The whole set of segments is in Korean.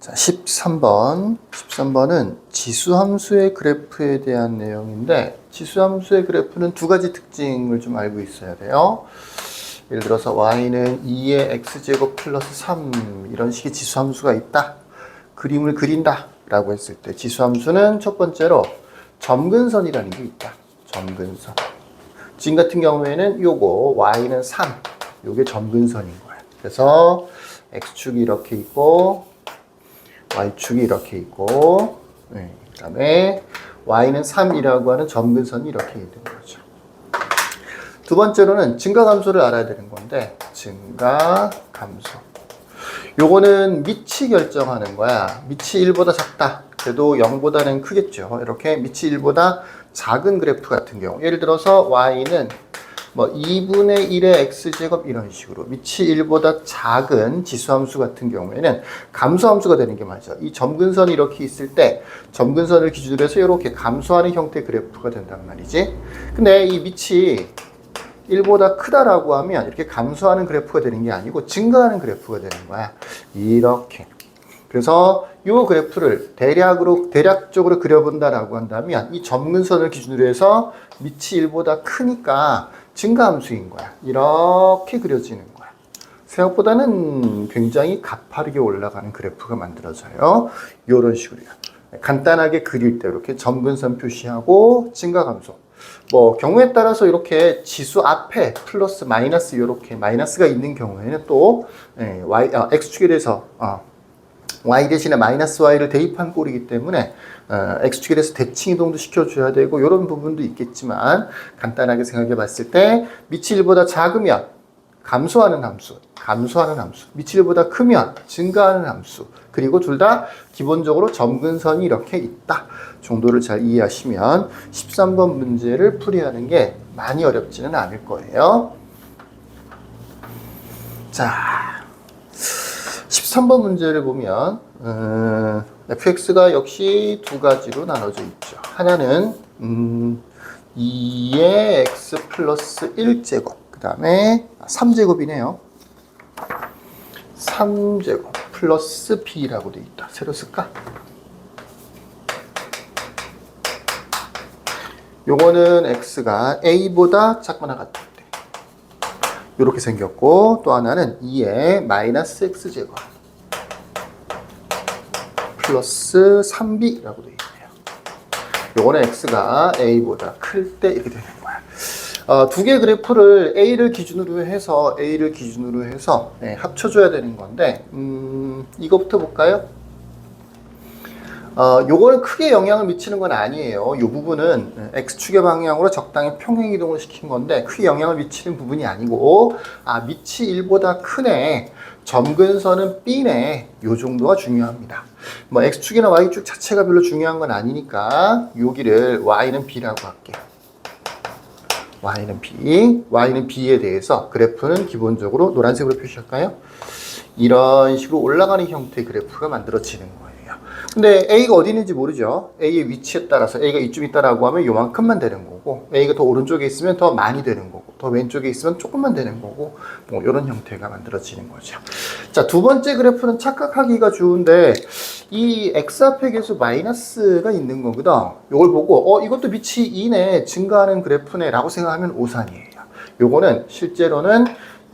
자, 13번. 13번은 지수함수의 그래프에 대한 내용인데, 지수함수의 그래프는 두 가지 특징을 좀 알고 있어야 돼요. 예를 들어서 y는 2의 x제곱 플러스 3 이런 식의 지수함수가 있다. 그림을 그린다 라고 했을 때 지수함수는 첫 번째로 점근선이라는 게 있다. 점근선. 지금 같은 경우에는 요거 y는 3 요게 점근선인 거야. 그래서 x축이 이렇게 있고 y축이 이렇게 있고 그 다음에 y는 3이라고 하는 점근선이 이렇게 있는 거죠. 두 번째로는 증가감소를 알아야 되는 건데 증가감소 요거는 밑이 결정하는 거야. 밑이 1보다 작다. 그래도 0보다는 크겠죠. 이렇게 밑이 1보다 작은 그래프 같은 경우 예를 들어서 y는 뭐 2분의 1의 x제곱 이런 식으로 밑이 1보다 작은 지수함수 같은 경우에는 감소함수가 되는 게 맞아. 이 점근선이 이렇게 있을 때 점근선을 기준으로 해서 이렇게 감소하는 형태의 그래프가 된단 말이지. 근데 이 밑이 1보다 크다라고 하면 이렇게 감소하는 그래프가 되는 게 아니고 증가하는 그래프가 되는 거야. 이렇게. 그래서 이 그래프를 대략적으로 그려본다라고 한다면 이 점근선을 기준으로 해서 밑이 1보다 크니까 증가함수인 거야. 이렇게 그려지는 거야. 생각보다는 굉장히 가파르게 올라가는 그래프가 만들어져요. 이런 식으로요. 간단하게 그릴 때 이렇게 점근선 표시하고 증가감소. 뭐 경우에 따라서 이렇게 지수 앞에 플러스 마이너스 이렇게 마이너스가 있는 경우에는 또 x축에 대해서 y 대신에 마이너스 y를 대입한 꼴이기 때문에 x축에 대해서 대칭 이동도 시켜줘야 되고 이런 부분도 있겠지만 간단하게 생각해 봤을 때 밑이 1보다 작으면 감소하는 함수 밑이 1보다 크면 증가하는 함수 그리고 둘 다 기본적으로 점근선이 이렇게 있다 정도를 잘 이해하시면 13번 문제를 풀이하는 게 많이 어렵지는 않을 거예요. 자, 13번 문제를 보면 fx가 역시 두 가지로 나눠져 있죠. 하나는 2의 x 플러스 1제곱 그 다음에 3제곱이네요. 3제곱 플러스 b라고 돼 있다. 새로 쓸까? 요거는 x가 a보다 작거나 같을 때 이렇게 생겼고 또 하나는 2의 마이너스 x제곱 플러스 3b라고 되어 있네요. 요거는 x가 a보다 클 때 이렇게 되는 거야. 두 개의 그래프를 a를 기준으로 해서 합쳐줘야 되는 건데 이거부터 볼까요? 요거는 크게 영향을 미치는 건 아니에요. 이 부분은 x축의 방향으로 적당히 평행이동을 시킨 건데 크게 영향을 미치는 부분이 아니고 밑이 1보다 크네 점근선은 b네 요 정도가 중요합니다. 뭐 x축이나 y축 자체가 별로 중요한 건 아니니까 여기를 y는 b라고 할게. y는 b에 대해서 그래프는 기본적으로 노란색으로 표시할까요? 이런 식으로 올라가는 형태의 그래프가 만들어지는 거예요. 근데 A가 어디 있는지 모르죠. A의 위치에 따라서 A가 이쯤 있다라고 하면 요만큼만 되는 거고 A가 더 오른쪽에 있으면 더 많이 되는 거고 더 왼쪽에 있으면 조금만 되는 거고 뭐 이런 형태가 만들어지는 거죠. 자, 두 번째 그래프는 착각하기가 좋은데 이 x 앞에 계속 마이너스가 있는 거거든. 요걸 보고 이것도 밑이 2네 증가하는 그래프네 라고 생각하면 오산이에요. 요거는 실제로는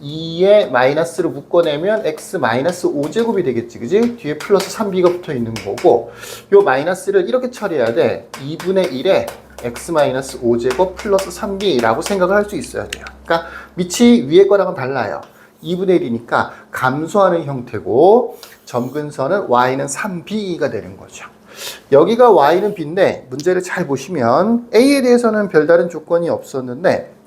2에 마이너스를 묶어내면 x 마이너스 5제곱이 되겠지, 그지? 뒤에 플러스 3b가 붙어 있는 거고, 요 마이너스를 이렇게 처리해야 돼. 2분의 1에 x 마이너스 5제곱 플러스 3b라고 생각을 할 수 있어야 돼요. 그러니까 밑이 위에 거랑은 달라요. 2분의 1이니까 감소하는 형태고, 점근선은 y는 3b가 되는 거죠. 여기가 y는 b인데, 문제를 잘 보시면 a에 대해서는 별다른 조건이 없었는데,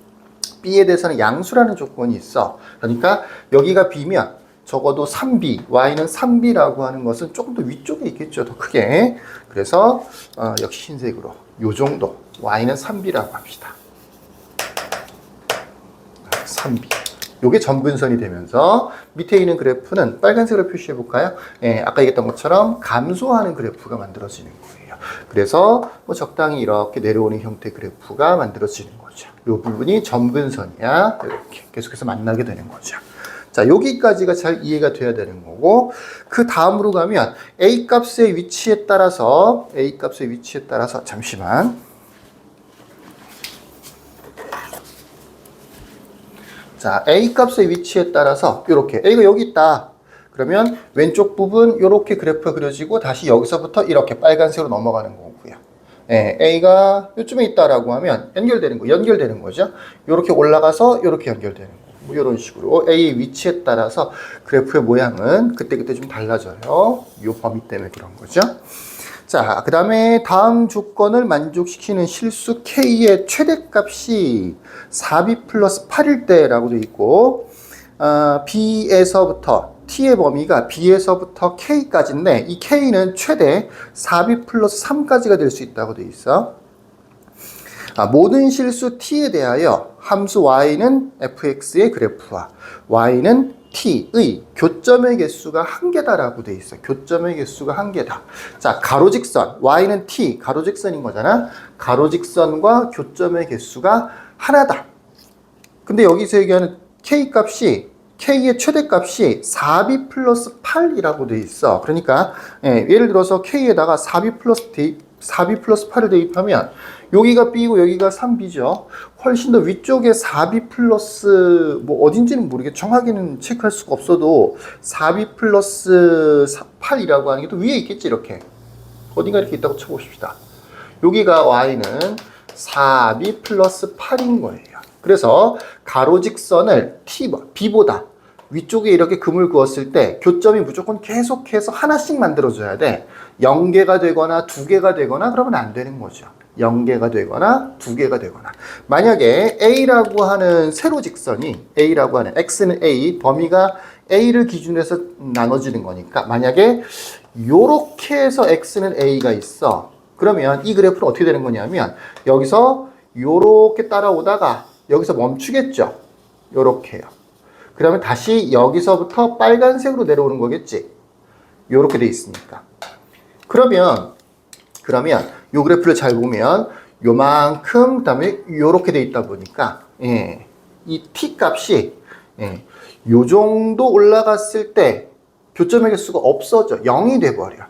b에 대해서는 양수라는 조건이 있어. 그러니까 여기가 b면 적어도 3b, y는 3b라고 하는 것은 조금 더 위쪽에 있겠죠. 더 크게. 그래서 역시 흰색으로 요 정도 y는 3b라고 합시다. 3b. 요게 점근선이 되면서 밑에 있는 그래프는 빨간색으로 표시해 볼까요? 아까 얘기했던 것처럼 감소하는 그래프가 만들어지는 거예요. 그래서 뭐 적당히 이렇게 내려오는 형태 그래프가 만들어지는 거죠. 이 부분이 점근선이야. 이렇게 계속해서 만나게 되는 거죠. 자, 여기까지가 잘 이해가 돼야 되는 거고, 그 다음으로 가면 A 값의 위치에 따라서 잠시만. 자, A 값의 위치에 따라서 이렇게 A가 여기 있다. 그러면 왼쪽 부분 이렇게 그래프가 그려지고 다시 여기서부터 이렇게 빨간색으로 넘어가는 거고요. 예, A가 이쯤에 있다라고 하면 연결되는 거죠. 이렇게 올라가서 이렇게 연결되는 거. 뭐 이런 식으로 A의 위치에 따라서 그래프의 모양은 그때그때 좀 달라져요. 이 범위 때문에 그런 거죠. 자, 그 다음에 다음 조건을 만족시키는 실수 K의 최대값이 4B 플러스 8일 때라고 되어 있고, B에서부터 T의 범위가 B에서부터 K까지인데, 이 K는 최대 4B 플러스 3까지가 될 수 있다고 되어 있어. 모든 실수 T에 대하여 함수 Y는 fx의 그래프와 Y는 T의 교점의 개수가 한 개다라고 돼 있어. 교점의 개수가 한 개다. 자, 가로직선 Y는 T, 가로직선인 거잖아. 가로직선과 교점의 개수가 하나다. 근데 여기서 얘기하는 K 값이 K의 최대값이 4B 플러스 8이라고 돼 있어. 그러니까 예를 들어서 K에다가 4B 플러스 8을 대입하면 여기가 B고 여기가 3B죠. 훨씬 더 위쪽에 4B 플러스 뭐 어딘지는 모르겠 정확히는 체크할 수가 없어도 4B 플러스 8이라고 하는 게 또 위에 있겠지. 이렇게 어딘가 이렇게 있다고 쳐봅시다. 여기가 Y는 4B 플러스 8인 거예요. 그래서 가로직선을 B보다 위쪽에 이렇게 금을 그었을 때 교점이 무조건 계속해서 하나씩 만들어줘야 돼. 0개가 되거나 2개가 되거나 그러면 안 되는 거죠. 0개가 되거나 2개가 되거나. 만약에 A라고 하는 세로직선이 A라고 하는 X는 A, 범위가 A를 기준으로 해서 나눠지는 거니까 만약에 요렇게 해서 X는 A가 있어. 그러면 이 그래프는 어떻게 되는 거냐면 여기서 요렇게 따라오다가 여기서 멈추겠죠. 요렇게요. 그러면 다시 여기서부터 빨간색으로 내려오는 거겠지. 요렇게 돼 있으니까. 그러면 요 그래프를 잘 보면 요만큼 그다음에 요렇게 돼 있다 보니까 이 t 값이 요 정도 올라갔을 때 교점의 개수가 없어져. 0이 돼 버려.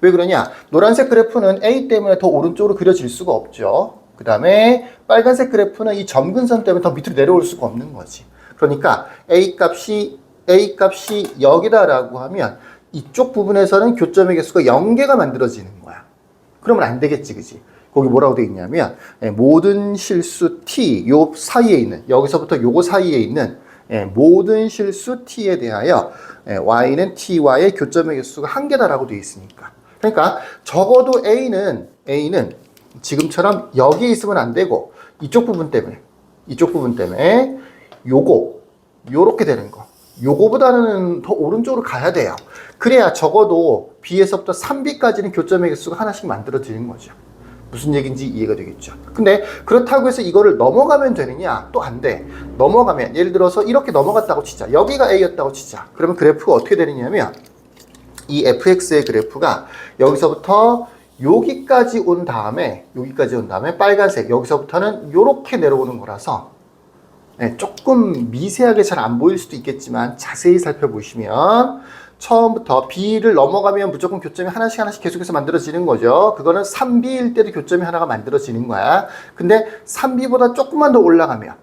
왜 그러냐? 노란색 그래프는 A 때문에 더 오른쪽으로 그려질 수가 없죠. 그 다음에 빨간색 그래프는 이 점근선 때문에 더 밑으로 내려올 수가 없는 거지. 그러니까 A 값이 여기다라고 하면 이쪽 부분에서는 교점의 개수가 0개가 만들어지는 거야. 그러면 안 되겠지, 그지? 거기 뭐라고 되어 있냐면 모든 실수 T 요 사이에 있는 여기서부터 요거 사이에 있는 모든 실수 T에 대하여 Y는 T와의 교점의 개수가 한 개다라고 되어 있으니까. 그러니까 적어도 A는 지금처럼 여기에 있으면 안 되고 이쪽 부분 때문에 요렇게 되는 거. 요거보다는 더 오른쪽으로 가야 돼요. 그래야 적어도 B에서부터 3B까지는 교점의 개수가 하나씩 만들어지는 거죠. 무슨 얘기인지 이해가 되겠죠. 근데 그렇다고 해서 이거를 넘어가면 되느냐? 또 안 돼. 넘어가면 예를 들어서 이렇게 넘어갔다고 치자. 여기가 A였다고 치자. 그러면 그래프가 어떻게 되느냐면 이 fx의 그래프가 여기서부터 여기까지 온 다음에 빨간색 여기서부터는 이렇게 내려오는 거라서 조금 미세하게 잘 안 보일 수도 있겠지만 자세히 살펴보시면 처음부터 B를 넘어가면 무조건 교점이 하나씩 계속해서 만들어지는 거죠. 그거는 3B일 때도 교점이 하나가 만들어지는 거야. 근데 3B보다 조금만 더 올라가면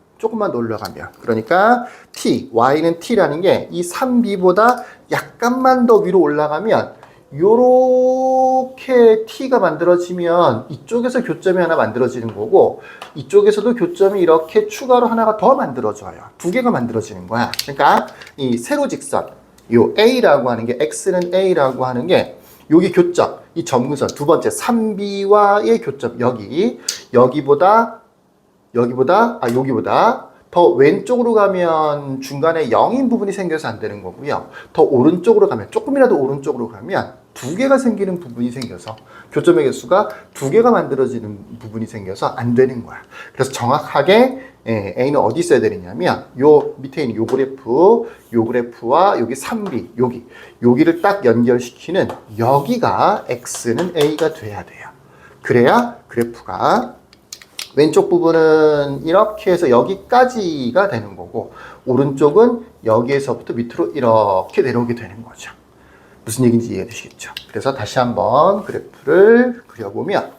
그러니까 T, Y는 T라는 게 이 3B보다 약간만 더 위로 올라가면 요렇게 T가 만들어지면 이쪽에서 교점이 하나 만들어지는 거고 이쪽에서도 교점이 이렇게 추가로 하나가 더 만들어져요. 2개가 만들어지는 거야. 그러니까 이 세로직선 요 A라고 하는 게 X는 A라고 하는 게 여기 교점 이 점근선 두 번째 3B와의 교점 여기보다 더 왼쪽으로 가면 중간에 0인 부분이 생겨서 안 되는 거고요. 더 오른쪽으로 가면 조금이라도 오른쪽으로 가면 2개가 생기는 부분이 생겨서 교점의 개수가 2개가 만들어지는 부분이 생겨서 안 되는 거야. 그래서 정확하게 A는 어디 있어야 되느냐면 요 밑에 있는 요 그래프와 여기 3B 여기를 딱 연결시키는 여기가 X는 A가 돼야 돼요. 그래야 그래프가 왼쪽 부분은 이렇게 해서 여기까지가 되는 거고 오른쪽은 여기에서부터 밑으로 이렇게 내려오게 되는 거죠. 무슨 얘기인지 이해되시겠죠? 그래서 다시 한번 그래프를 그려보면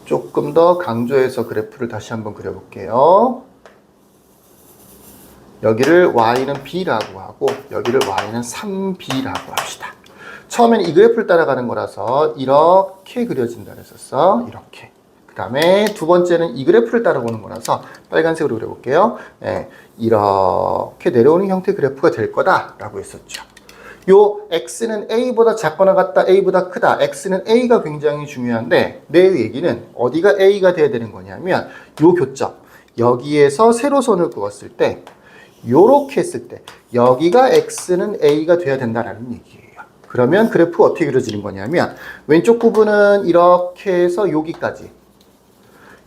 조금 더 강조해서 그래프를 다시 한번 그려볼게요. 여기를 y는 b라고 하고 여기를 y는 3b라고 합시다. 처음에는 이 그래프를 따라가는 거라서 이렇게 그려진다 그랬었어. 이렇게. 그 다음에 두 번째는 이 그래프를 따라오는 거라서 빨간색으로 그려볼게요. 네, 이렇게 내려오는 형태의 그래프가 될 거다라고 했었죠. 요 x는 a보다 작거나 같다, a보다 크다. x는 a가 굉장히 중요한데 내 얘기는 어디가 a가 돼야 되는 거냐면 요 교점. 여기에서 세로선을 그었을 때 요렇게 했을 때 여기가 x는 a가 돼야 된다라는 얘기예요. 그러면 그래프가 어떻게 그려지는 거냐면 왼쪽 부분은 이렇게 해서 여기까지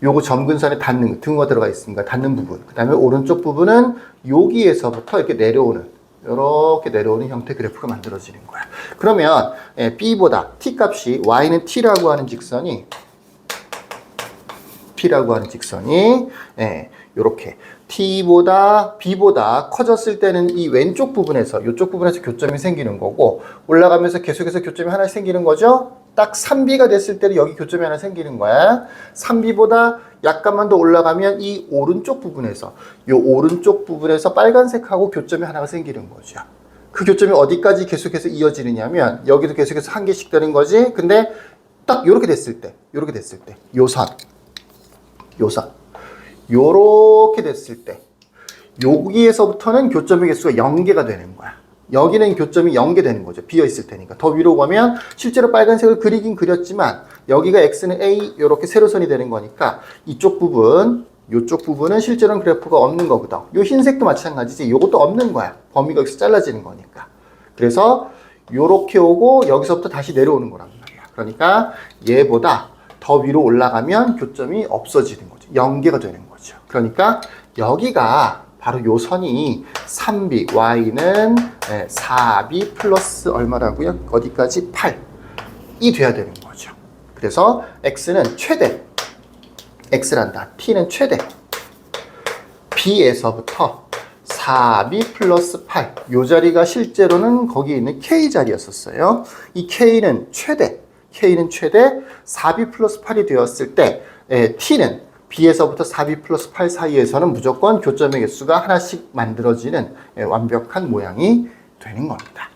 요거 점근선에 닿는 등호가 들어가 있으니까 닿는 부분. 그 다음에 오른쪽 부분은 여기에서부터 이렇게 내려오는 이렇게 내려오는 형태 그래프가 만들어지는 거야. 그러면 b보다 t 값이 y는 t라고 하는 직선이 이렇게 t보다 b보다 커졌을 때는 이 왼쪽 부분에서 이쪽 부분에서 교점이 생기는 거고 올라가면서 계속해서 교점이 하나 생기는 거죠. 딱 3b가 됐을 때는 여기 교점이 하나 생기는 거야. 3b보다 약간만 더 올라가면 이 오른쪽 부분에서 빨간색하고 교점이 하나가 생기는 거죠. 그 교점이 어디까지 계속해서 이어지느냐면 여기도 계속해서 한 개씩 되는 거지. 근데 딱 요렇게 됐을 때 요선 요렇게 됐을 때 여기에서부터는 교점의 개수가 0개가 되는 거야. 여기는 교점이 0개 되는 거죠. 비어있을 테니까. 더 위로 가면 실제로 빨간색을 그리긴 그렸지만 여기가 x는 a 이렇게 세로선이 되는 거니까 이쪽 부분은 실제로는 그래프가 없는 거거든. 요 흰색도 마찬가지지. 요것도 없는 거야. 범위가 여기서 잘라지는 거니까. 그래서 요렇게 오고 여기서부터 다시 내려오는 거란 말이야. 그러니까 얘보다 더 위로 올라가면 교점이 없어지는 거죠. 0개가 되는 거죠. 그러니까 여기가 바로 요 선이 3b, y는 4b 플러스 얼마라고요? 어디까지? 8이 돼야 되는 거죠. 그래서 x는 최대, x란다. t는 최대. b에서부터 4b 플러스 8. 요 자리가 실제로는 거기 있는 k 자리였었어요. 이 k는 최대 4b 플러스 8이 되었을 때 t는 b에서부터 4b 플러스 8 사이에서는 무조건 교점의 개수가 하나씩 만들어지는 완벽한 모양이 되는 겁니다.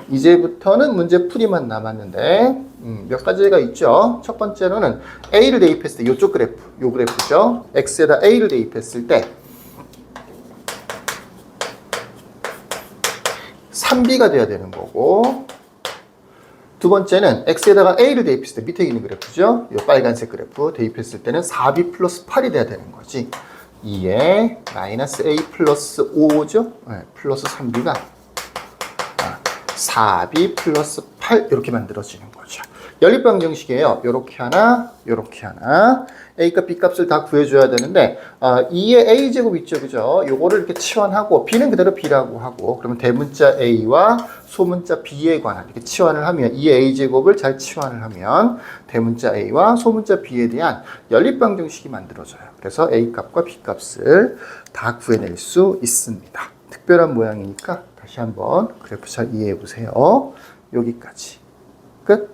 이제부터는 문제 풀이만 남았는데 몇 가지가 있죠. 첫 번째로는 a를 대입했을 때 이쪽 그래프, 요 그래프죠. x에다 a를 대입했을 때 3b가 돼야 되는 거고 두 번째는 x에다가 a를 대입했을 때 밑에 있는 그래프죠. 이 빨간색 그래프 대입했을 때는 4b 플러스 8이 돼야 되는 거지. 2에 마이너스 a 플러스 5죠. 플러스 3b가 4b 플러스 8 이렇게 만들어지는 거죠. 연립방정식이에요. 요렇게 하나, 요렇게 하나. A값, B값을 다 구해줘야 되는데 2의 A제곱 있죠. 그죠? 요거를 이렇게 치환하고 B는 그대로 B라고 하고 그러면 대문자 A와 소문자 B에 관한 이렇게 치환을 하면 2의 A제곱을 잘 치환을 하면 대문자 A와 소문자 B에 대한 연립방정식이 만들어져요. 그래서 A값과 B값을 다 구해낼 수 있습니다. 특별한 모양이니까 다시 한번 그래프 잘 이해해 보세요. 여기까지. 끝.